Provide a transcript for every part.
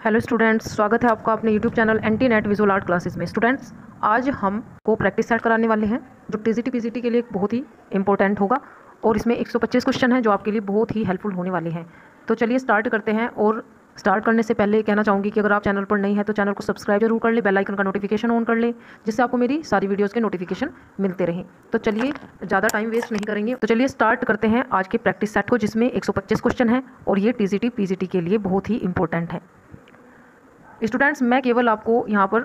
Hello students, स्वागत है आपका अपने YouTube channel anti net visual art classes में। स्टूडेंट्स, आज हम को प्रैक्टिस सेट कराने वाले हैं जो टीजीटी पीजीटी के लिए बहुत ही इंपॉर्टेंट होगा और इसमें 125 क्वेश्चन हैं जो आपके लिए बहुत ही हेल्पफुल होने वाले हैं। तो चलिए स्टार्ट करते हैं। और स्टार्ट करने से पहले कहना चाहूँगी कि अगर आप चैनल पर नहीं है तो चैनल को सब्सक्राइब जरूर कर ले, बेल आइकन का नोटिफिकेशन ऑन कर ले, जिससे आपको मेरी सारी वीडियोज़ के नोटिफिकेशन मिलते रहें। तो चलिए ज़्यादा टाइम वेस्ट नहीं करेंगे, तो चलिए स्टार्ट करते हैं आज के प्रैक्टिस सेट को, जिसमें 125 क्वेश्चन हैं और ये टीजीटी पीजीटी के लिए बहुत ही इंपॉर्टेंट है। स्टूडेंट्स, मैं केवल आपको यहाँ पर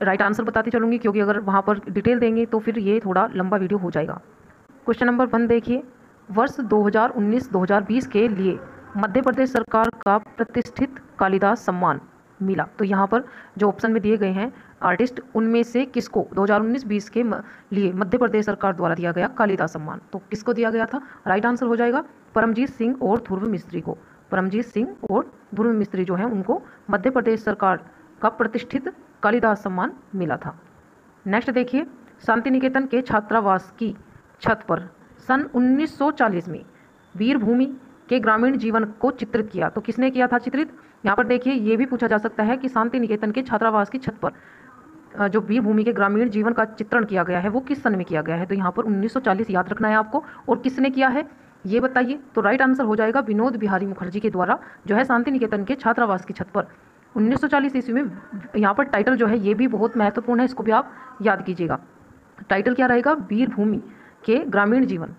राइट आंसर बताती चलूँगी, क्योंकि अगर वहाँ पर डिटेल देंगे तो फिर ये थोड़ा लंबा वीडियो हो जाएगा। क्वेश्चन नंबर 1 देखिए, वर्ष 2019-2020 के लिए मध्य प्रदेश सरकार का प्रतिष्ठित कालिदास सम्मान मिला। तो यहाँ पर जो ऑप्शन में दिए गए हैं आर्टिस्ट, उनमें से किसको 2019-20 के लिए मध्य प्रदेश सरकार द्वारा दिया गया कालिदास सम्मान, तो किसको दिया गया था? राइट आंसर हो जाएगा परमजीत सिंह और ध्रुव मिस्त्री को। परमजीत सिंह और ध्रुव मिस्त्री जो है उनको मध्य प्रदेश सरकार का प्रतिष्ठित कालिदास सम्मान मिला था। नेक्स्ट देखिए, शांति निकेतन के छात्रावास की छत पर सन 1940 में वीरभूमि के ग्रामीण जीवन को चित्रित किया। तो किसने किया था चित्रित? यहाँ पर देखिए, ये भी पूछा जा सकता है कि शांति निकेतन के छात्रावास की छत पर जो वीरभूमि के ग्रामीण जीवन का चित्रण किया गया है वो किस सन में किया गया है? तो यहाँ पर 1940 याद रखना है आपको। और किसने किया है ये बताइए। तो राइट आंसर हो जाएगा विनोद बिहारी मुखर्जी के द्वारा जो है शांति निकेतन के छात्रावास की छत पर 1940 ईस्वी में। यहाँ पर टाइटल जो है ये भी बहुत महत्वपूर्ण है, इसको भी आप याद कीजिएगा। टाइटल क्या रहेगा? वीरभूमि के ग्रामीण जीवन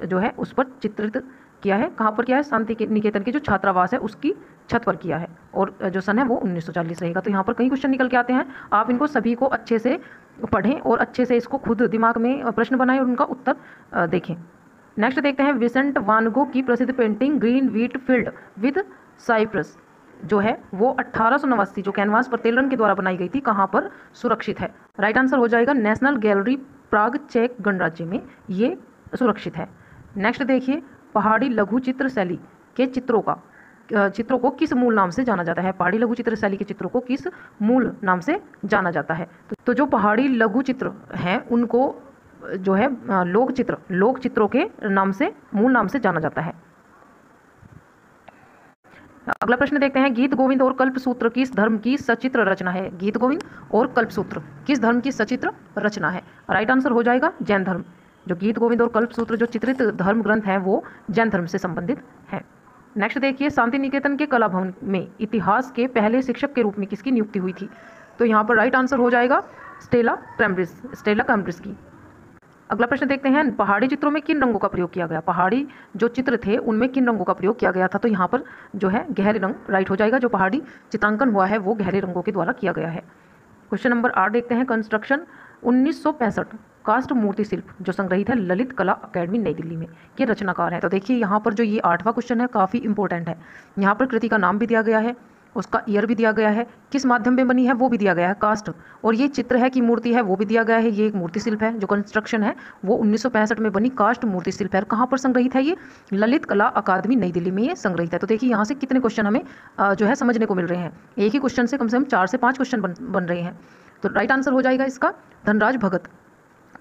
जो है उस पर चित्रित किया है। कहाँ पर किया है? शांति निकेतन के जो छात्रावास है उसकी छत पर किया है, और जो सन है वो 1940 रहेगा। तो यहाँ पर कई क्वेश्चन निकल के आते हैं, आप इनको सभी को अच्छे से पढ़ें और अच्छे से इसको खुद दिमाग में प्रश्न बनाएं और उनका उत्तर देखें। नेक्स्ट देखते हैं, विसेंट वान गो की प्रसिद्ध painting green wheat field with cypress जो है वो 1889 जो कैनवास पर तेल रंग के द्वारा बनाई गई थी, कहाँ पर सुरक्षित है? राइट आंसर हो जाएगा नेशनल गैलरी प्राग, चेक गणराज्य में ये सुरक्षित है। नेक्स्ट देखिए, पहाड़ी लघु चित्र शैली के चित्रों को किस मूल नाम से जाना जाता है? पहाड़ी लघु चित्र शैली के चित्रों को किस मूल नाम से जाना जाता है? तो जो पहाड़ी लघु चित्र हैं उनको जो है लोक चित्रों के नाम से, मूल नाम से जाना जाता है। अगला प्रश्न देखते हैं, गीत गोविंद और कल्पसूत्र किस धर्म की सचित्र रचना है? गीत गोविंद और कल्पसूत्र किस धर्म की सचित्र रचना है? राइट आंसर हो जाएगा जैन धर्म। जो गीत गोविंद और कल्पसूत्र जो चित्रित धर्म ग्रंथ हैं वो जैन धर्म से संबंधित है। नेक्स्ट देखिए, शांति निकेतन के कला भवन में इतिहास के पहले शिक्षक के रूप में किसकी नियुक्ति हुई थी? तो यहाँ पर राइट आंसर हो जाएगा स्टेला कैम्ब्रिज की। अगला प्रश्न देखते हैं, पहाड़ी चित्रों में किन रंगों का प्रयोग किया गया? पहाड़ी जो चित्र थे उनमें किन रंगों का प्रयोग किया गया था? तो यहाँ पर जो है गहरे रंग राइट हो जाएगा। जो पहाड़ी चित्रांकन हुआ है वो गहरे रंगों के द्वारा किया गया है। क्वेश्चन नंबर 8 देखते हैं, कंस्ट्रक्शन 1965 कास्ट मूर्ति शिल्प जो संग्रहित है ललित कला अकेडमी नई दिल्ली में, के रचनाकार है। तो देखिए यहाँ पर जो ये 8वां क्वेश्चन है काफ़ी इंपॉर्टेंट है। यहाँ पर कृति का नाम भी दिया गया है, उसका ईयर भी दिया गया है, किस माध्यम में बनी है वो भी दिया गया है, कास्ट, और ये चित्र है कि मूर्ति है वो भी दिया गया है। ये एक मूर्ति शिल्प है, जो कंस्ट्रक्शन है वो 1965 में बनी कास्ट मूर्ति शिल्प है। कहाँ पर संग्रहित है? ये ललित कला अकादमी नई दिल्ली में ये संग्रहित है। तो देखिए यहाँ से कितने क्वेश्चन हमें जो है समझने को मिल रहे हैं। एक ही क्वेश्चन से कम 4 से 5 क्वेश्चन बन रहे हैं। तो राइट आंसर हो जाएगा इसका धनराज भगत।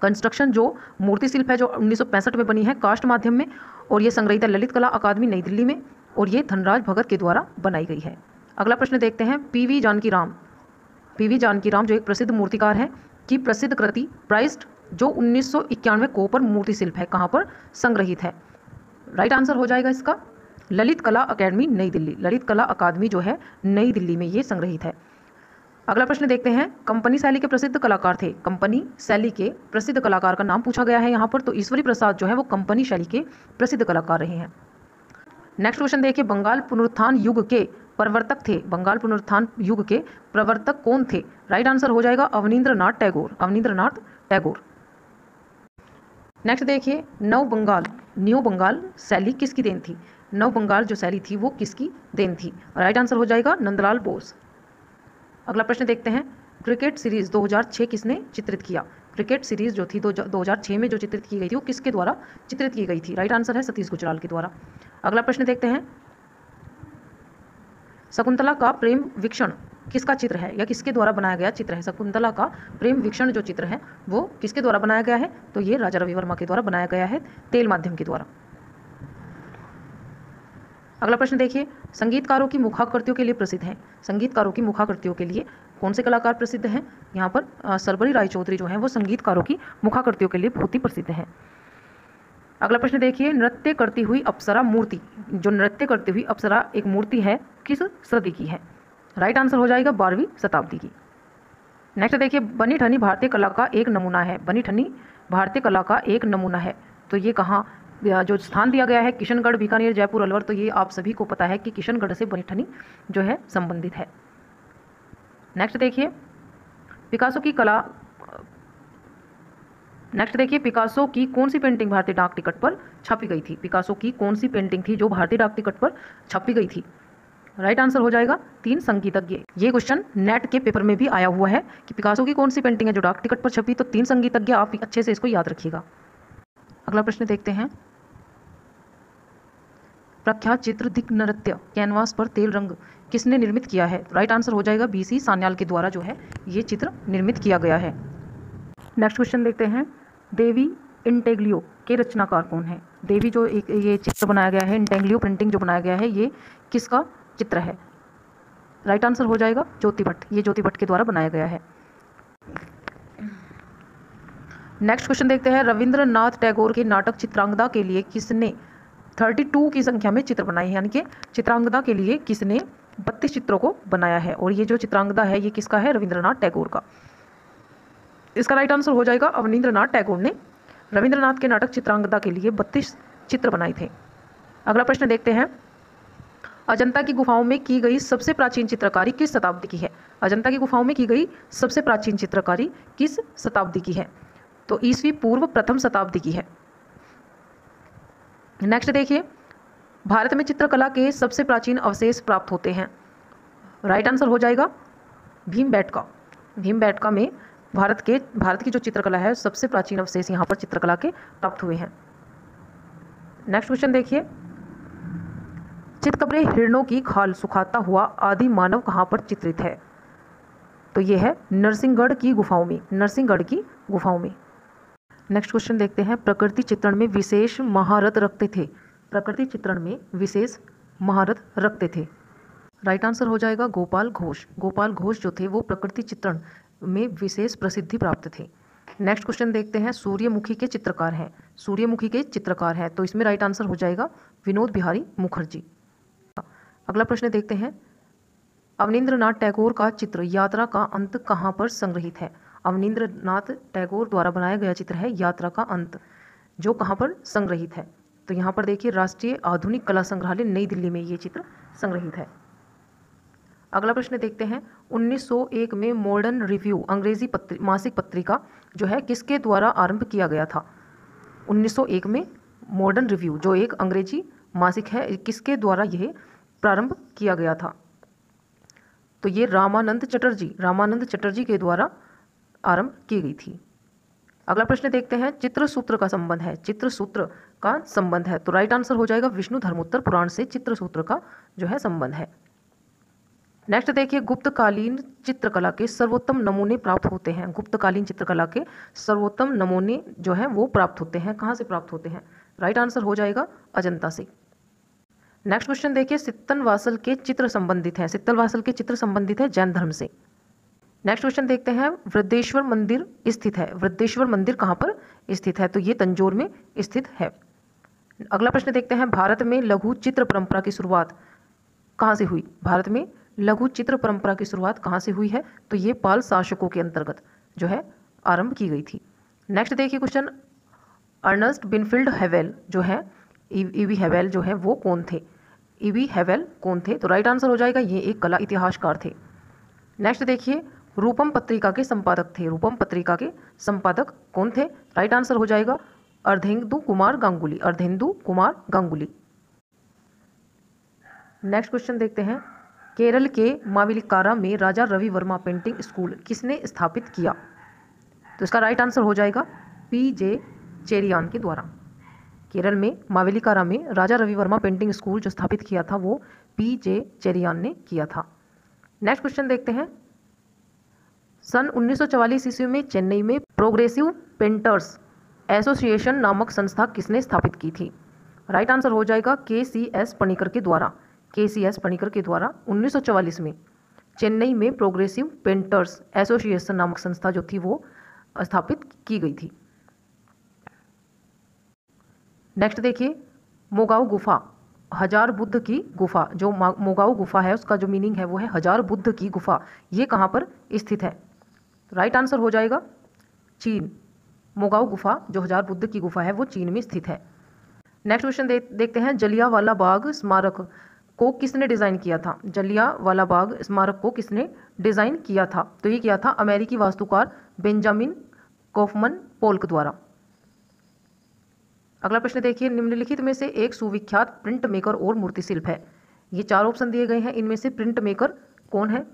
कंस्ट्रक्शन जो मूर्ति शिल्प है जो 1965 में बनी है कास्ट माध्यम में, और ये संग्रहित है ललित कला अकादमी नई दिल्ली में, और ये धनराज भगत के द्वारा बनाई गई है। अगला प्रश्न देखते हैं, पीवी जानकी राम जो एक प्रसिद्ध मूर्तिकार है की प्रसिद्ध कृति प्राइस्ड जो 1991 कोपर मूर्ति शिल्प है कहाँ पर संग्रहित है? राइट आंसर हो जाएगा इसका ललित कला अकेडमी नई दिल्ली। ललित कला अकादमी जो है नई दिल्ली में ये संग्रहित है। अगला प्रश्न देखते हैं, कंपनी शैली के प्रसिद्ध कलाकार थे। कंपनी शैली के प्रसिद्ध कलाकार का नाम पूछा गया है यहाँ पर। तो ईश्वरी प्रसाद जो है वो कंपनी शैली के प्रसिद्ध कलाकार रहे हैं। नेक्स्ट क्वेश्चन देखिए, बंगाल पुनरुत्थान युग के प्रवर्तक थे। बंगाल पुनरुत्थान युग के प्रवर्तक कौन थे? राइट आंसर हो जाएगा अवनींद्रनाथ टैगोर। नेक्स्ट देखिए, न्यू बंगाल शैली किसकी देन थी? नव बंगाल जो शैली थी वो किसकी देन थी? राइट आंसर हो जाएगा नंदलाल बोस। अगला प्रश्न देखते हैं, क्रिकेट सीरीज 2006 किसने चित्रित किया? क्रिकेट सीरीज जो थी 2006 में जो चित्रित की गई थी वो किसके द्वारा चित्रित की गई थी? राइट आंसर है सतीश गुजराल के द्वारा। अगला प्रश्न देखते हैं, शकुंतला का प्रेम वीक्षण किसका चित्र है या किसके द्वारा बनाया गया चित्र है? शकुंतला का प्रेम वीक्षण जो चित्र है वो किसके द्वारा बनाया गया है? तो ये राजा रवि वर्मा के द्वारा बनाया गया है तेल माध्यम के द्वारा। अगला प्रश्न देखिए, संगीतकारों की मुखाकृतियों के लिए प्रसिद्ध हैं। संगीतकारों की मुखाकृतियों के लिए कौन से कलाकार प्रसिद्ध हैं? यहाँ पर सरबरी रायचौधरी जो हैं वो संगीतकारों की मुखाकृतियों के लिए बहुत ही प्रसिद्ध हैं। अगला प्रश्न देखिए, नृत्य करती हुई अप्सरा मूर्ति, जो नृत्य करती हुई अप्सरा एक मूर्ति है, किस सदी की है? राइट आंसर हो जाएगा 12वीं शताब्दी की। नेक्स्ट देखिए, बनी ठनी भारतीय कला का एक नमूना है। बनी ठनी भारतीय कला का एक नमूना है, तो ये कहाँ जो स्थान दिया गया है? किशनगढ़, बीकानेर, जयपुर, अलवर। तो ये आप सभी को पता है कि किशनगढ़ से बनी ठनी जो है संबंधित है। नेक्स्ट देखिए, पिकासो की कला। नेक्स्ट देखिए, पिकासो की कौन सी पेंटिंग भारतीय डाक टिकट पर छापी गई थी? पिकासो की कौन सी पेंटिंग थी जो भारतीय डाक टिकट पर छापी गई थी? राइट आंसर हो जाएगा 3 संगीतज्ञ। ये क्वेश्चन नेट के पेपर में भी आया हुआ है कि पिकासो की कौन सी पेंटिंग है जो डाक टिकट पर छपी, तो 3 संगीतज्ञ। आप अच्छे से इसको याद रखिएगा। अगला प्रश्न देखते हैं, प्रख्यात चित्र दिक नृत्य कैनवास पर तेल रंग किसने निर्मित किया है? राइट आंसर हो जाएगा BC सान्याल के द्वारा जो है ये चित्र निर्मित किया गया है। नेक्स्ट क्वेश्चन देखते हैं, देवी इंटेग्लियो के रचनाकार कौन है? देवी जो एक ये चित्र बनाया गया है, इंटेग्लियो प्रिंटिंग जो बनाया गया है, ये किसका चित्र है? राइट आंसर हो जाएगा ज्योति भट्ट। ये ज्योति भट्ट के द्वारा बनाया गया है। नेक्स्ट क्वेश्चन देखते हैं, रविंद्रनाथ टैगोर के नाटक चित्रांगदा के लिए किसने 32 की संख्या में चित्र बनाए हैं? यानी कि चित्रांगदा के लिए किसने 32 चित्रों को बनाया है? और ये जो चित्रांगदा है ये किसका है? रविंद्रनाथ टैगोर का। इसका राइट आंसर हो जाएगा अवनींद्रनाथ टैगोर ने रविंद्रनाथ के नाटक चित्रांगदा के लिए 32 चित्र बनाए थे। अगला प्रश्न देखते हैं, अजंता की गुफाओं में की गई सबसे प्राचीन चित्रकारी किस शताब्दी की है? अजंता की गुफाओं में की गई सबसे प्राचीन चित्रकारी किस शताब्दी की है? तो ईस्वी पूर्व प्रथम शताब्दी की है। नेक्स्ट देखिए, भारत में चित्रकला के सबसे प्राचीन अवशेष प्राप्त होते हैं। राइट आंसर हो जाएगा भीमबेटका। भीमबेटका में भारत की जो चित्रकला है सबसे प्राचीन अवशेष यहाँ पर चित्रकला के प्राप्त हुए हैं। नेक्स्ट क्वेश्चन देखिए, चितकबरे हिरणों की खाल सुखाता हुआ आदि मानव कहाँ पर चित्रित है? तो ये है नरसिंहगढ़ की गुफाओं में। नरसिंहगढ़ की गुफाओं में। नेक्स्ट क्वेश्चन देखते हैं, प्रकृति चित्रण में विशेष महारत रखते थे। प्रकृति चित्रण में विशेष महारत रखते थे। राइट आंसर हो जाएगा गोपाल घोष। गोपाल घोष जो थे वो प्रकृति चित्रण में विशेष प्रसिद्धि प्राप्त थे। नेक्स्ट क्वेश्चन देखते हैं, सूर्यमुखी के चित्रकार हैं। सूर्यमुखी के चित्रकार हैं, तो इसमें राइट आंसर हो जाएगा विनोद बिहारी मुखर्जी। अगला प्रश्न देखते हैं, अवनींद्रनाथ टैगोर का चित्र यात्रा का अंत कहाँ पर संग्रहित है? अवनींद्रनाथ टैगोर द्वारा बनाया गया चित्र है यात्रा का अंत, जो कहाँ पर संग्रहित है? तो यहाँ पर देखिए राष्ट्रीय आधुनिक कला संग्रहालय नई दिल्ली में ये चित्र संग्रहित है। अगला प्रश्न देखते हैं, 1901 में मॉडर्न रिव्यू अंग्रेजी मासिक पत्रिका जो है किसके द्वारा आरंभ किया गया था? 1901 में मॉडर्न रिव्यू जो एक अंग्रेजी मासिक है, किसके द्वारा यह प्रारंभ किया गया था? तो ये रामानंद चटर्जी के द्वारा आरंभ की गई थी। अगला प्रश्न देखते हैं, चित्रसूत्र का संबंध है। चित्रसूत्र का संबंध है, तो राइट आंसर हो जाएगा विष्णु धर्मोत्तर पुराण से चित्रसूत्र का जो है संबंध है। नेक्स्ट देखिए, गुप्तकालीन चित्रकला के सर्वोत्तम नमूने प्राप्त होते हैं। गुप्तकालीन चित्रकला के सर्वोत्तम नमूने जो हैं वो प्राप्त होते हैं, कहाँ से प्राप्त होते हैं? राइट आंसर हो जाएगा अजंता से। नेक्स्ट क्वेश्चन देखिए, सित्तनवासल के चित्र संबंधित है। सित्तनवासल के चित्र संबंधित है जैन धर्म से। नेक्स्ट क्वेश्चन देखते हैं, वृद्धेश्वर मंदिर स्थित है। वृद्धेश्वर मंदिर कहाँ पर स्थित है? तो ये तंजौर में स्थित है। अगला प्रश्न देखते हैं, भारत में लघु चित्र परंपरा की शुरुआत कहाँ से हुई? भारत में लघु चित्र परंपरा की शुरुआत कहाँ से हुई है? तो ये पाल शासकों के अंतर्गत जो है आरंभ की गई थी। नेक्स्ट देखिए क्वेश्चन, अर्नस्ट बिनफील्ड हैवेल जो है ईवी हैवेल जो है वो कौन थे? ईवी हैवेल कौन थे? तो राइट आंसर हो जाएगा ये एक कला इतिहासकार थे। नेक्स्ट देखिए, रूपम पत्रिका के संपादक थे। रूपम पत्रिका के संपादक कौन थे? राइट आंसर हो जाएगा अर्धेंदु कुमार गांगुली। अर्धेंदु कुमार गांगुली। नेक्स्ट क्वेश्चन देखते हैं, केरल के मावेलिक्कारा में राजा रवि वर्मा पेंटिंग स्कूल किसने स्थापित किया? तो इसका राइट आंसर हो जाएगा PJ चेरियान के द्वारा। केरल में मावेलिक्कारा में राजा रवि वर्मा पेंटिंग स्कूल जो स्थापित किया था वो PJ चेरियान ने किया था। नेक्स्ट क्वेश्चन देखते हैं, सन 1944 ईस्वी में चेन्नई में प्रोग्रेसिव पेंटर्स एसोसिएशन नामक संस्था किसने स्थापित की थी? राइट आंसर हो जाएगा KCS पणिकर के द्वारा। KCS पणिकर के द्वारा 1944 में चेन्नई में प्रोग्रेसिव पेंटर्स एसोसिएशन नामक संस्था जो थी वो स्थापित की गई थी। नेक्स्ट देखिए, मोगाव गुफा, हजार बुद्ध की गुफा। जो मोगाव गुफा है उसका जो मीनिंग है वो है हजार बुद्ध की गुफा। ये कहाँ पर स्थित है? राइट आंसर हो जाएगा चीन। मोगाव गुफा जो हजार बुद्ध की गुफा है वो चीन में स्थित है। नेक्स्ट क्वेश्चन देखते हैं, जलियांवाला बाग स्मारक को किसने डिज़ाइन किया था? जलियांवाला बाग स्मारक को किसने डिज़ाइन किया था? तो ये किया था अमेरिकी वास्तुकार बेंजामिन कॉफमन पोल्क द्वारा। अगला प्रश्न देखिए, निम्नलिखित में से एक सुविख्यात प्रिंट मेकर और मूर्ति शिल्प है। ये 4 ऑप्शन दिए गए हैं, इनमें से प्रिंट मेकर कौन है?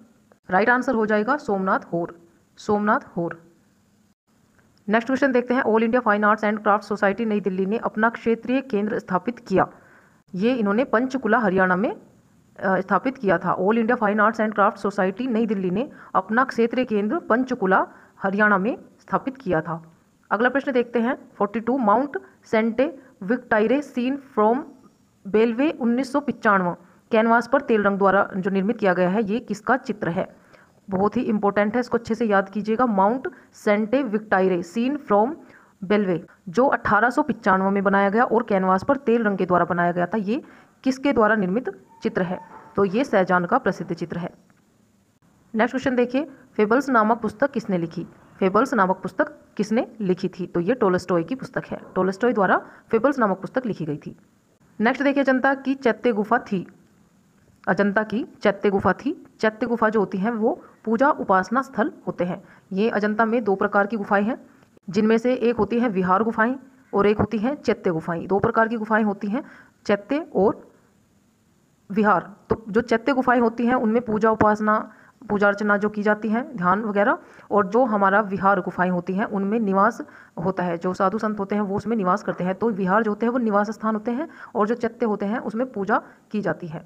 राइट आंसर हो जाएगा सोमनाथ होर। सोमनाथ होर। नेक्स्ट क्वेश्चन देखते हैं, all India fine arts and craft society नई दिल्ली ने अपना क्षेत्रीय केंद्र स्थापित किया। ये इन्होंने पंचकुला हरियाणा में स्थापित किया था। All India fine arts and craft society नई दिल्ली ने अपना क्षेत्रीय केंद्र पंचकुला हरियाणा में स्थापित किया था। अगला प्रश्न देखते हैं, 42 माउंट सेंटे विक्टाइरे सीन फ्रॉम बेलवे 1995 कैनवास पर तेल रंग द्वारा जो निर्मित किया गया है, ये किसका चित्र है? बहुत ही इंपॉर्टेंट है, इसको अच्छे से याद कीजिएगा। माउंट सेंटे विक्टाइरे सीन फ्रॉम बेलवे जो 1895 में बनाया गया और कैनवास पर तेल रंग के द्वारा बनाया गया था, ये किसके द्वारा निर्मित चित्र है? तो ये शहजान का प्रसिद्ध चित्र है। नेक्स्ट क्वेश्चन देखिए, फेबल्स नामक पुस्तक किसने लिखी? फेबल्स नामक पुस्तक किसने लिखी थी? तो ये टोलस्टॉय की पुस्तक है। टोलस्टॉय द्वारा फेबल्स नामक पुस्तक लिखी गई थी। नेक्स्ट देखिए, अजंता की चैत्य गुफा थी। अजंता की चैत्य गुफा थी। चैत्य गुफा जो होती हैं वो पूजा उपासना स्थल होते हैं। ये अजंता में 2 प्रकार की गुफाएं हैं, जिनमें से एक होती है विहार गुफाएं और एक होती हैं चैत्य गुफाएं। 2 प्रकार की गुफाएं होती हैं, चैत्य और विहार। तो जो चैत्य गुफाएं होती हैं उनमें पूजा उपासना पूजा अर्चना जो की जाती है, ध्यान वगैरह, और जो हमारा विहार गुफाएं होती हैं उनमें निवास होता है। जो साधु संत होते हैं वो उसमें निवास करते हैं। तो विहार जो होते हैं वो निवास स्थान होते हैं और जो चैत्य होते हैं उसमें पूजा की जाती है।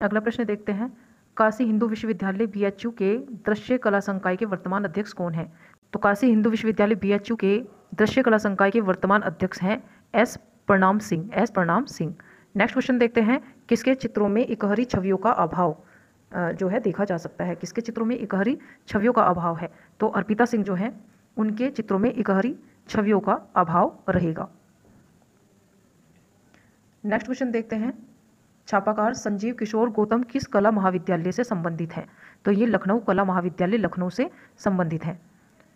अगला प्रश्न देखते हैं, काशी हिंदू विश्वविद्यालय BHU के दृश्य कला संकाय के वर्तमान अध्यक्ष कौन है? तो काशी हिंदू विश्वविद्यालय BHU के दृश्य कला संकाय के वर्तमान अध्यक्ष हैं S प्रणाम सिंह। S प्रणाम सिंह। नेक्स्ट क्वेश्चन देखते हैं, किसके चित्रों में इकहरी छवियों का अभाव जो है देखा जा सकता है? किसके चित्रों में इकहरी छवियों का अभाव है? तो अर्पिता सिंह जो है उनके चित्रों में इकहरी छवियों का अभाव रहेगा। नेक्स्ट क्वेश्चन देखते हैं, छापाकार संजीव किशोर गौतम किस कला महाविद्यालय से संबंधित है? तो ये लखनऊ कला महाविद्यालय लखनऊ से संबंधित है।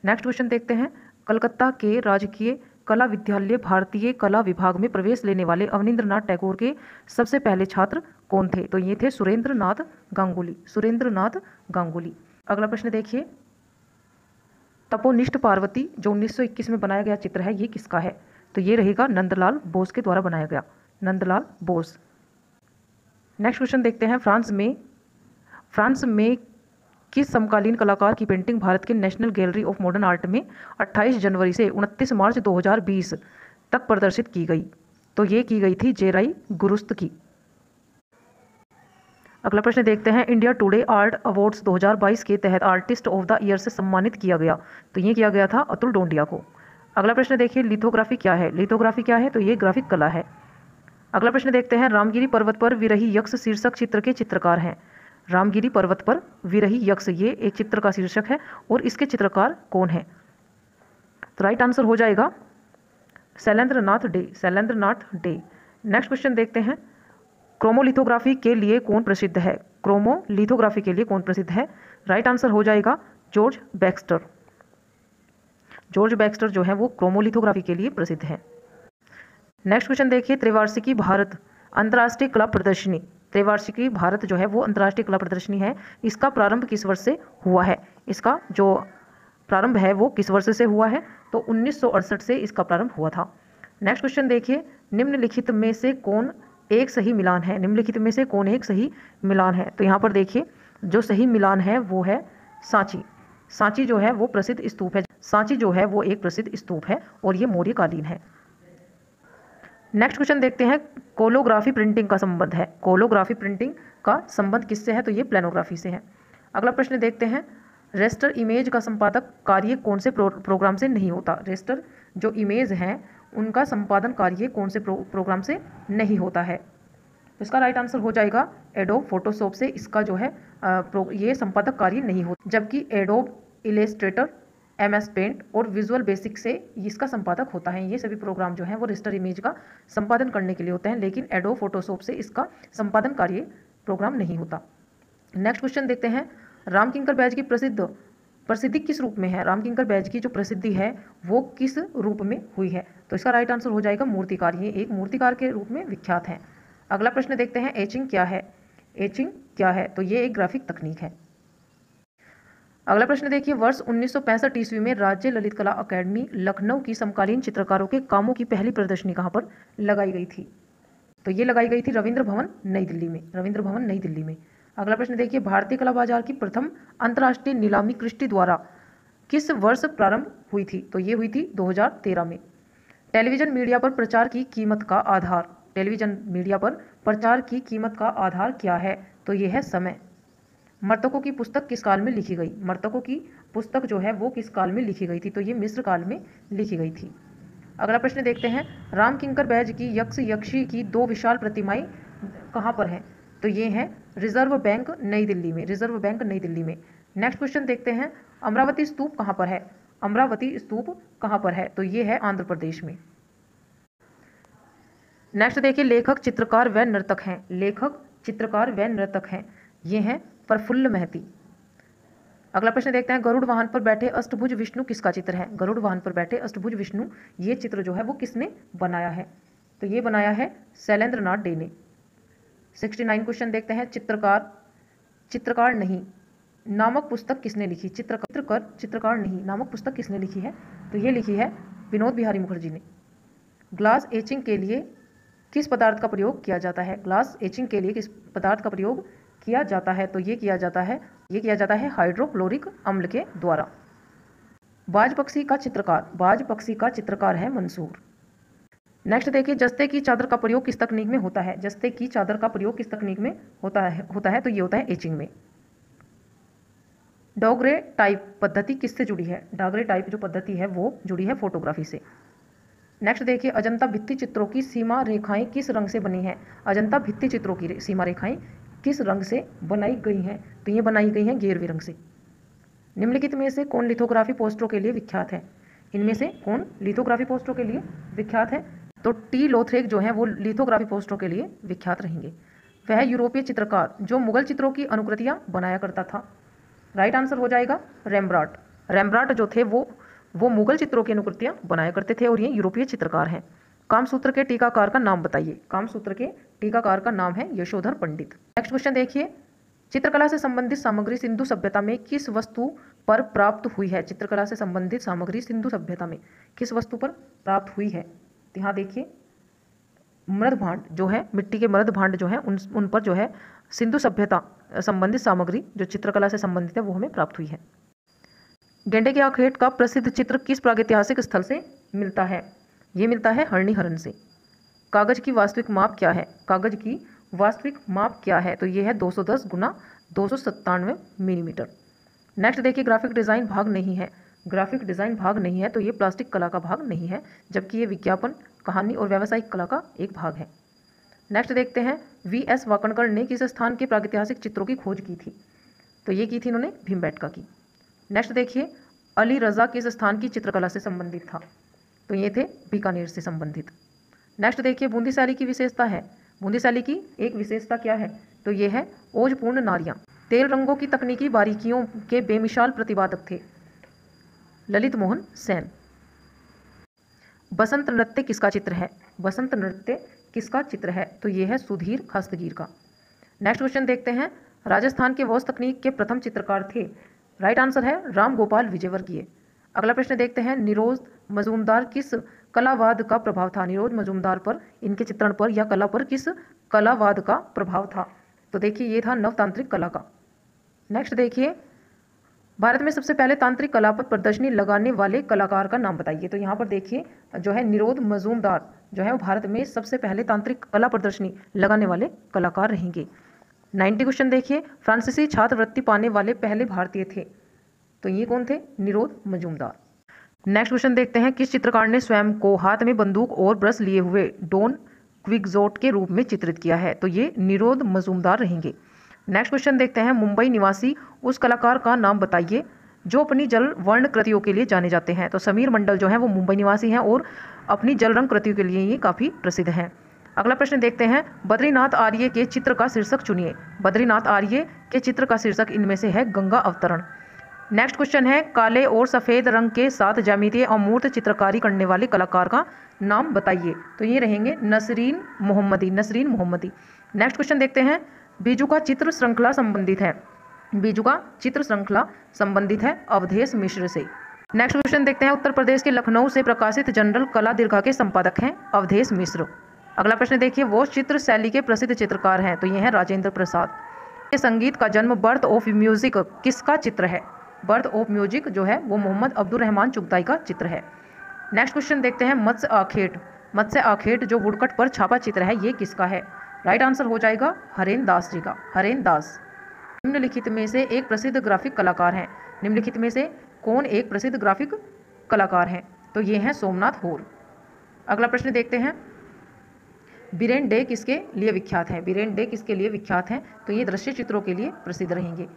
नेक्स्ट क्वेश्चन देखते हैं, कलकत्ता के राजकीय कला विद्यालय भारतीय कला विभाग में प्रवेश लेने वाले अवनींद्रनाथ टैगोर के सबसे पहले छात्र कौन थे? तो ये थे सुरेंद्र नाथ गांगुली। सुरेंद्र नाथ गांगुली। अगला प्रश्न देखिए, तपोनिष्ठ पार्वती जो 1921 में बनाया गया चित्र है, ये किसका है? तो ये रहेगा नंदलाल बोस के द्वारा बनाया गया। नंदलाल बोस। नेक्स्ट क्वेश्चन देखते हैं, फ्रांस में किस समकालीन कलाकार की पेंटिंग भारत के national gallery of modern art में 28 जनवरी से 29 मार्च 2020 तक प्रदर्शित की गई? तो ये की गई थी जेराई गुरुस्त की। अगला प्रश्न देखते हैं, इंडिया टुडे आर्ट अवार्ड्स 2022 के तहत आर्टिस्ट ऑफ द ईयर से सम्मानित किया गया। तो ये किया गया था अतुल डोंडिया को। अगला प्रश्न देखिए, लिथोग्राफी क्या है? लिथोग्राफी क्या है? तो ये ग्राफिक कला है। अगला प्रश्न देखते हैं, रामगिरी पर्वत पर विरही यक्ष शीर्षक चित्र के चित्रकार हैं। रामगिरी पर्वत पर विरही यक्ष, ये एक चित्र का शीर्षक है और इसके चित्रकार कौन है? तो राइट आंसर हो जाएगा Shailendranath day. Shailendranath day. Next question देखते हैं, क्रोमोलिथोग्राफी के लिए कौन प्रसिद्ध है? क्रोमोलिथोग्राफी के लिए कौन प्रसिद्ध है? राइट आंसर हो जाएगा जॉर्ज बैक्स्टर। जॉर्ज बैक्स्टर जो है वो क्रोमोलिथोग्राफी के लिए प्रसिद्ध है। नेक्स्ट क्वेश्चन देखिए, त्रिवार्षिकी भारत अंतर्राष्ट्रीय कला प्रदर्शनी। त्रिवार्षिकी भारत जो है वो अंतर्राष्ट्रीय कला प्रदर्शनी है। इसका प्रारंभ किस वर्ष से हुआ है? इसका जो प्रारंभ है वो किस वर्ष से हुआ है? तो 1968 से इसका प्रारंभ हुआ था। नेक्स्ट क्वेश्चन देखिए, निम्नलिखित में से कौन एक सही मिलान है? निम्नलिखित में से कौन एक सही मिलान है? तो यहाँ पर देखिए, जो सही मिलान है वो है सांची। सांची जो है वो प्रसिद्ध स्तूप है। सांची जो है वो एक प्रसिद्ध स्तूप है और ये मौर्यकालीन है। नेक्स्ट क्वेश्चन देखते हैं, कोलोग्राफी प्रिंटिंग का संबंध है। कोलोग्राफी प्रिंटिंग का संबंध किससे है? तो ये प्लेनोग्राफी से है। अगला प्रश्न देखते हैं, रेस्टर इमेज का संपादक कार्य कौन से प्रोग्राम से नहीं होता? रेस्टर जो इमेज हैं उनका संपादन कार्य कौन से प्रोग्राम से नहीं होता है? तो इसका राइट आंसर हो जाएगा एडोब फोटोशॉप से इसका जो है ये संपादक कार्य नहीं होता, जबकि एडोब इलस्ट्रेटर, MS पेंट और विजुअल बेसिक से इसका संपादक होता है। ये सभी प्रोग्राम जो हैं वो रेस्टर इमेज का संपादन करने के लिए होते हैं, लेकिन एडोब फोटोशॉप से इसका संपादन कार्य प्रोग्राम नहीं होता। नेक्स्ट क्वेश्चन देखते हैं, रामकिंकर बैज की प्रसिद्धि किस रूप में है? रामकिंकर बैज की जो प्रसिद्धि है वो किस रूप में हुई है? तो इसका राइट आंसर हो जाएगा मूर्तिकार। ये एक मूर्तिकार के रूप में विख्यात है। अगला प्रश्न देखते हैं, एचिंग क्या है? एचिंग क्या है? तो ये एक ग्राफिक तकनीक है। अगला प्रश्न देखिए, वर्ष 1965 ईस्वी में राज्य ललित कला अकादमी लखनऊ की समकालीन चित्रकारों के कामों की पहली प्रदर्शनी कहाँ पर लगाई गई थी? तो ये लगाई गई थी रविंद्र भवन नई दिल्ली में। रविंद्र भवन नई दिल्ली में। अगला प्रश्न देखिए, भारतीय कला बाजार की प्रथम अंतर्राष्ट्रीय नीलामी क्रिस्टी द्वारा किस वर्ष प्रारंभ हुई थी? तो ये हुई थी 2013 में। टेलीविजन मीडिया पर प्रचार की कीमत का आधार, टेलीविजन मीडिया पर प्रचार की कीमत का आधार क्या है? तो ये है समय। मर्तकों की पुस्तक किस काल में लिखी गई? मर्तकों की पुस्तक जो है वो किस काल में लिखी गई थी? तो ये मिस्र काल में लिखी गई थी। अगला प्रश्न देखते हैं, रामकिंकर बैज की यक्षी की 2 विशाल प्रतिमाएं कहाँ पर हैं? तो ये हैं रिजर्व बैंक नई दिल्ली में। रिजर्व बैंक नई दिल्ली में। नेक्स्ट क्वेश्चन देखते हैं, अमरावती स्तूप कहाँ पर है? अमरावती स्तूप कहाँ पर है? तो ये है आंध्र प्रदेश में। नेक्स्ट देखिए, लेखक, चित्रकार व नर्तक हैं। लेखक, चित्रकार व नर्तक हैं। ये हैं प्रफुल्ल महती। अगला प्रश्न देखते हैं, गरुड़ वाहन पर बैठे अष्टभुज विष्णु किसका चित्र है? गरुड़ वाहन पर बैठे अष्टभुज विष्णु, ये चित्र जो है वो किसने बनाया है? तो ये बनाया है शैलेंद्र नाथ डे ने। 69 क्वेश्चन देखते हैं, चित्रकार नहीं नामक पुस्तक किसने लिखी? चित्रकार नहीं नामक पुस्तक किसने लिखी है? तो ये लिखी है विनोद बिहारी मुखर्जी ने। ग्लास एचिंग के लिए किस पदार्थ का प्रयोग किया जाता है? ग्लास एचिंग के लिए किस पदार्थ का प्रयोग किया जाता है? तो ये किया जाता है हाइड्रोक्लोरिक अम्ल के द्वारा। बाज पक्षी का चित्रकार है मंसूर। नेक्स्ट देखिए, जस्ते की चादर का प्रयोग किस तकनीक में होता है? जस्ते की चादर का प्रयोग किस तकनीक में होता है? तो ये होता है एचिंग में। डॉगरे टाइप पद्धति किससे जुड़ी है? डॉगरे टाइप जो पद्धति है वो जुड़ी है फोटोग्राफी से। नेक्स्ट देखिए, अजंता भित्ति चित्रों की सीमा रेखाएं किस रंग से बनी हैं? अजंता भित्ति चित्रों की सीमा रेखाएं किस रंग से बनाई गई हैं? तो ये बनाई गई हैं गेरुए रंग से। निम्नलिखित में से कौन लिथोग्राफी पोस्टरों के लिए विख्यात है? इनमें से कौन लिथोग्राफी पोस्टरों के लिए विख्यात है? तो टी लोथरेक जो है वो लिथोग्राफी पोस्टरों के लिए विख्यात रहेंगे। वह यूरोपीय चित्रकार जो मुगल चित्रों की अनुकृतियां बनाया करता था। राइट आंसर हो जाएगा रेम्ब्रांट। रेम्ब्रांट जो थे वो मुगल चित्रों की अनुकृतियां बनाया करते थे और ये यूरोपीय चित्रकार हैं। कामसूत्र के टीकाकार का नाम बताइए। कामसूत्र के टीकाकार का नाम है यशोधर पंडित। नेक्स्ट क्वेश्चन देखिए, चित्रकला से संबंधित सामग्री सिंधु सभ्यता में किस वस्तु पर प्राप्त हुई है? चित्रकला से संबंधित सामग्री सिंधु सभ्यता में किस वस्तु पर प्राप्त हुई है? तो यहाँ देखिए, मृद भांड जो है, मिट्टी के मृद भांड जो है उन पर जो है सिंधु सभ्यता संबंधित सामग्री जो चित्रकला से संबंधित है वो हमें प्राप्त हुई है। गेंडे के आखेट का प्रसिद्ध चित्र किस प्रागैतिहासिक स्थल से मिलता है? ये मिलता है हरणी से। कागज की वास्तविक माप क्या है? कागज की वास्तविक माप क्या है? तो ये है 210 गुना 297 मिलीमीटर। नेक्स्ट देखिए, ग्राफिक डिज़ाइन भाग नहीं है। ग्राफिक डिज़ाइन भाग नहीं है तो ये प्लास्टिक कला का भाग नहीं है, जबकि ये विज्ञापन, कहानी और व्यावसायिक कला का एक भाग है। नेक्स्ट देखते हैं, VS वाकणकर ने किस स्थान के प्रागैतिहासिक चित्रों की खोज की थी? तो ये की थी इन्होंने भीमबेटका की। नेक्स्ट देखिए, अली रज़ा किस स्थान की चित्रकला से संबंधित था? तो ये थे बीकानेर से संबंधित। नेक्स्ट देखिए, बूंदी शैली की विशेषता है। बूंदी शैली की एक विशेषता क्या है? तो ये है ओजपूर्ण नारियाँ। तेल रंगों की तकनीकी बारीकियों के बेमिसाल प्रतिपादक थे ललित मोहन सेन। बसंत नृत्य किसका चित्र है? बसंत नृत्य किसका चित्र है? तो ये है सुधीर हस्तगीर का। नेक्स्ट क्वेश्चन देखते हैं, राजस्थान के वॉस तकनीक के प्रथम चित्रकार थे? राइट आंसर है राम गोपाल विजयवर्गीय। अगला प्रश्न देखते हैं, निरोज मजूमदार किस कलावाद का प्रभाव था? निरोज मजूमदार पर, इनके चित्रण पर या कला पर किस कलावाद का प्रभाव था? तो देखिए ये था नवतांत्रिक कला का। नेक्स्ट देखिए, भारत में सबसे पहले तांत्रिक कला पर प्रदर्शनी लगाने वाले कलाकार का नाम बताइए। तो यहाँ पर देखिए जो है निरोध मजूमदार जो है वो भारत में सबसे पहले तांत्रिक कला प्रदर्शनी लगाने वाले कलाकार रहेंगे। 90 क्वेश्चन देखिए, फ्रांसीसी छात्रवृत्ति पाने वाले पहले भारतीय थे? तो ये कौन थे? निरोध मजूमदार। नेक्स्ट क्वेश्चन देखते हैं, किस चित्रकार ने स्वयं को हाथ में बंदूक और ब्रश लिए हुए डॉन क्विक्सोट के रूप में चित्रित किया है? तो ये निरोध मजूमदार रहेंगे। नेक्स्ट क्वेश्चन देखते हैं, मुंबई निवासी उस कलाकार का नाम बताइए जो अपनी जल वर्ण कृतियों के लिए जाने जाते हैं। तो समीर मंडल जो है वो मुंबई निवासी हैं और अपनी जल रंग कृतियों के लिए ये काफ़ी प्रसिद्ध हैं। अगला प्रश्न देखते हैं, बद्रीनाथ आर्य के चित्र का शीर्षक चुनिए। बद्रीनाथ आर्य के चित्र का शीर्षक इनमें से है गंगा अवतरण। नेक्स्ट क्वेश्चन है, काले और सफ़ेद रंग के साथ ज्यामितीय अमूर्त चित्रकारी करने वाले कलाकार का नाम बताइए। तो ये रहेंगे नसरीन मोहम्मदी। नसरीन मोहम्मदी। नेक्स्ट क्वेश्चन देखते हैं, बीजू का चित्र श्रृंखला संबंधित है। बीजू का चित्र श्रृंखला संबंधित है अवधेश मिश्र से। नेक्स्ट क्वेश्चन देखते हैं, उत्तर प्रदेश के लखनऊ से प्रकाशित जनरल कला दीर्घा के संपादक हैं अवधेश मिश्र। अगला प्रश्न देखिए, वो चित्र शैली के प्रसिद्ध चित्रकार हैं। तो ये हैं राजेंद्र प्रसाद। ये संगीत का जन्म बर्थ ऑफ म्यूजिक किसका चित्र है? बर्थ ऑफ म्यूजिक जो है वो मोहम्मद अब्दुल रहमान चुगताई का चित्र है। नेक्स्ट क्वेश्चन देखते हैं, मत्स्य आखेट। मत्स्य आखेट जो वुडकट पर छापा चित्र है ये किसका है? राइट आंसर हो जाएगा हरेन दास जी का। हरेन दास निम्नलिखित में से एक प्रसिद्ध ग्राफिक कलाकार हैं। निम्नलिखित में से कौन एक प्रसिद्ध ग्राफिक कलाकार हैं? तो ये हैं सोमनाथ होर। अगला प्रश्न देखते हैं, बीरेन डे किसके लिए विख्यात है? बीरेन डे किसके लिए विख्यात हैं? तो ये दृश्य चित्रों के लिए प्रसिद्ध रहेंगे।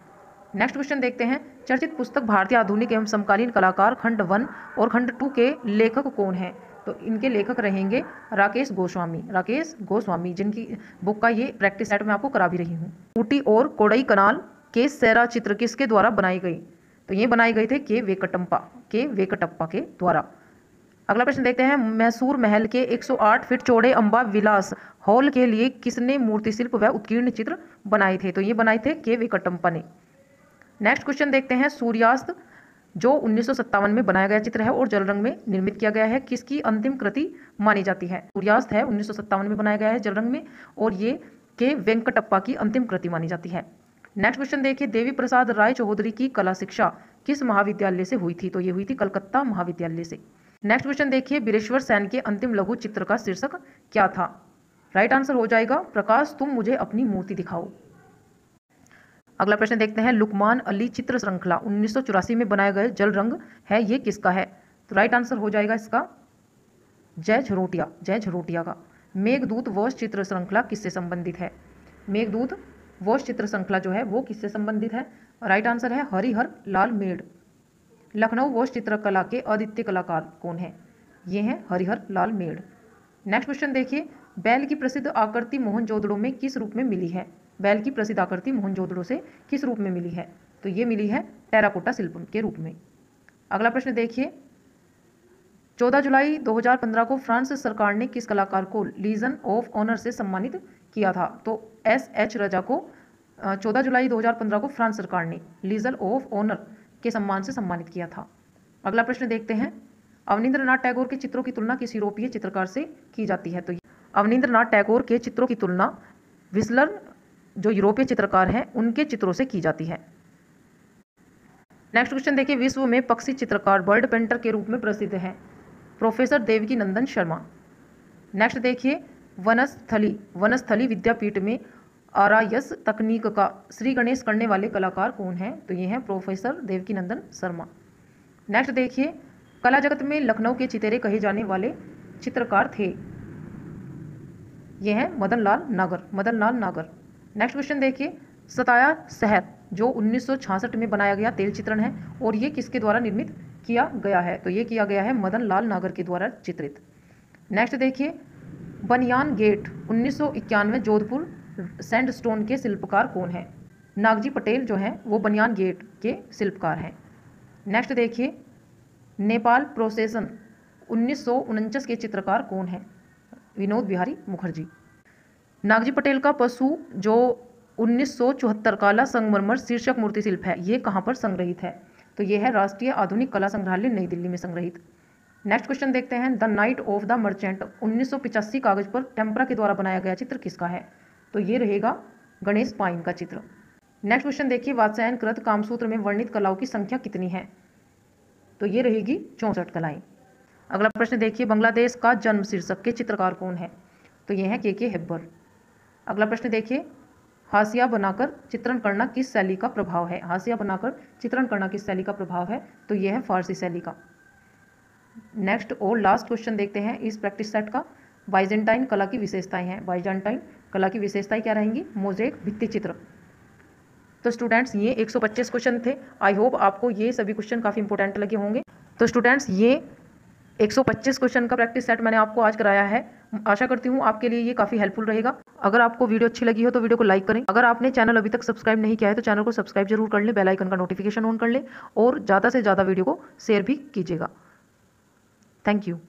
नेक्स्ट क्वेश्चन देखते हैं, चर्चित पुस्तक भारतीय आधुनिक एवं समकालीन कलाकार खंड 1 और खंड 2 के लेखक कौन हैं? तो इनके लेखक रहेंगे राकेश गोस्वामी। राकेश गोस्वामी जिनकी बुक का ये प्रैक्टिस सेट मैं आपको करा भी रही हूँ। ऊटी और कोडई कनाल के सैरा चित्र किसके द्वारा बनाई गई? तो ये बनाई गई थे के वेंकटप्पा के द्वारा। अगला प्रश्न देखते हैं, मैसूर महल के 108 फीट चौड़े अंबा विलास हॉल के लिए किसने मूर्ति शिल्प व उत्कीर्ण चित्र बनाए थे? तो ये बनाए थे के वेंकटप्पा ने। नेक्स्ट क्वेश्चन देखते हैं, सूर्यास्त जो 1957 में बनाया गया चित्र है और जल रंग में निर्मित किया गया है किसकी अंतिम कृति मानी जाती है? सूर्यास्त है 1957 में बनाया गया है जल रंग में और ये के वेंकटप्पा की अंतिम कृति मानी जाती है। नेक्स्ट क्वेश्चन देखिए, देवी प्रसाद राय चौधरी की कला शिक्षा किस महाविद्यालय से हुई थी? तो ये हुई थी कलकत्ता महाविद्यालय से। नेक्स्ट क्वेश्चन देखिए, बीरेश्वर सेन के अंतिम लघु चित्र का शीर्षक क्या था? राइट आंसर हो जाएगा प्रकाश तुम मुझे अपनी मूर्ति दिखाओ। अगला प्रश्न देखते हैं, लुकमान अली चित्र श्रृंखला 1984 में बनाए गए जल रंग है ये किसका है? तो राइट आंसर हो जाएगा इसका जय झरोटिया का। मेघदूत वॉश चित्र श्रृंखला किससे संबंधित है? मेघदूत वॉश चित्र श्रृंखला जो है वो किससे संबंधित है? राइट आंसर है हरिहर लाल मेड़। लखनऊ वॉश चित्रकला के अद्वितीय कलाकार कौन है? ये हैं हरिहर लाल मेड़। नेक्स्ट क्वेश्चन देखिए, बैल की प्रसिद्ध आकृति मोहनजोदड़ो में किस रूप में मिली है? बैल की प्रसिद्ध आकृति मोहनजोदड़ो से किस रूप में मिली है? तो ये मिली है टेराकोटा शिल्प के रूप में। अगला प्रश्न देखिए, 14 जुलाई 2015 को फ्रांस सरकार ने किस कलाकार को लीजन ऑफ ऑनर से सम्मानित किया था? तो SH रजा को 14 जुलाई 2015 को फ्रांस सरकार ने लीजन ऑफ ऑनर के सम्मान से सम्मानित किया था। अगला प्रश्न देखते हैं, अवनींद्रनाथ टैगोर के चित्रों की तुलना किस यूरोपीय चित्रकार से की जाती है? तो अवनींद्रनाथ टैगोर के चित्रों की तुलना विस्लर जो यूरोपीय चित्रकार हैं उनके चित्रों से की जाती है। नेक्स्ट क्वेश्चन देखिए, विश्व में पक्षी चित्रकार बर्ड पेंटर के रूप में प्रसिद्ध हैं प्रोफेसर देवकी नंदन शर्मा। नेक्स्ट देखिए, वनस्थली विद्यापीठ में आरआईएस तकनीक का श्री गणेश करने वाले कलाकार कौन हैं? तो ये हैं प्रोफेसर देवकी नंदन शर्मा। नेक्स्ट देखिए, कला जगत में लखनऊ के चितेरे कहे जाने वाले चित्रकार थे। ये हैं मदन लाल नागर। नेक्स्ट क्वेश्चन देखिए, सताया शहर जो 1966 में बनाया गया तेल चित्रण है और ये किसके द्वारा निर्मित किया गया है? तो ये किया गया है मदन लाल नागर के द्वारा चित्रित। नेक्स्ट देखिए, बनियान गेट 1991 जोधपुर सैंडस्टोन के शिल्पकार कौन है? नागजी पटेल जो हैं वो बनियान गेट के शिल्पकार हैं। नेक्स्ट देखिए, नेपाल प्रोसेसन 1949 के चित्रकार कौन है? विनोद बिहारी मुखर्जी। नागजी पटेल का पशु जो 1974 काला संगमरमर शीर्षक मूर्ति शिल्प है ये कहाँ पर संग्रहित है? तो ये है राष्ट्रीय आधुनिक कला संग्रहालय नई दिल्ली में संग्रहित। नेक्स्ट क्वेश्चन देखते हैं, the night of the merchant 1985 कागज पर टेम्परा के द्वारा बनाया गया चित्र किसका है? तो ये रहेगा गणेश पाइन का चित्र। नेक्स्ट क्वेश्चन देखिए, वात्स्यायन कृत कामसूत्र में वर्णित कलाओं की संख्या कितनी है? तो ये रहेगी 64 कलाएं। अगला प्रश्न देखिए, बांग्लादेश का जन्म शीर्षक के चित्रकार कौन है? तो ये है के हेब्बर। अगला प्रश्न देखिए, हाशिया बनाकर चित्रण करना किस शैली का प्रभाव है? हाशिया बनाकर चित्रण करना किस शैली का प्रभाव है? तो यह है फारसी शैली का। नेक्स्ट और लास्ट क्वेश्चन देखते हैं इस प्रैक्टिस सेट का। बाइजेंटाइन कला की विशेषताएं हैं। बाइजेंटाइन कला की विशेषताएं क्या रहेंगी? मोज़ेक, भित्ति चित्र। तो स्टूडेंट्स ये 125 क्वेश्चन थे। आई होप आपको ये सभी क्वेश्चन काफ़ी इंपॉर्टेंट लगे होंगे। तो स्टूडेंट्स ये 125 क्वेश्चन का प्रैक्टिस सेट मैंने आपको आज कराया है। आशा करती हूँ आपके लिए ये काफ़ी हेल्पफुल रहेगा। अगर आपको वीडियो अच्छी लगी हो तो वीडियो को लाइक करें। अगर आपने चैनल अभी तक सब्सक्राइब नहीं किया है तो चैनल को सब्सक्राइब जरूर कर लें, बेल आइकन का नोटिफिकेशन ऑन कर लें और ज़्यादा से ज़्यादा वीडियो को शेयर भी कीजिएगा। Thank you.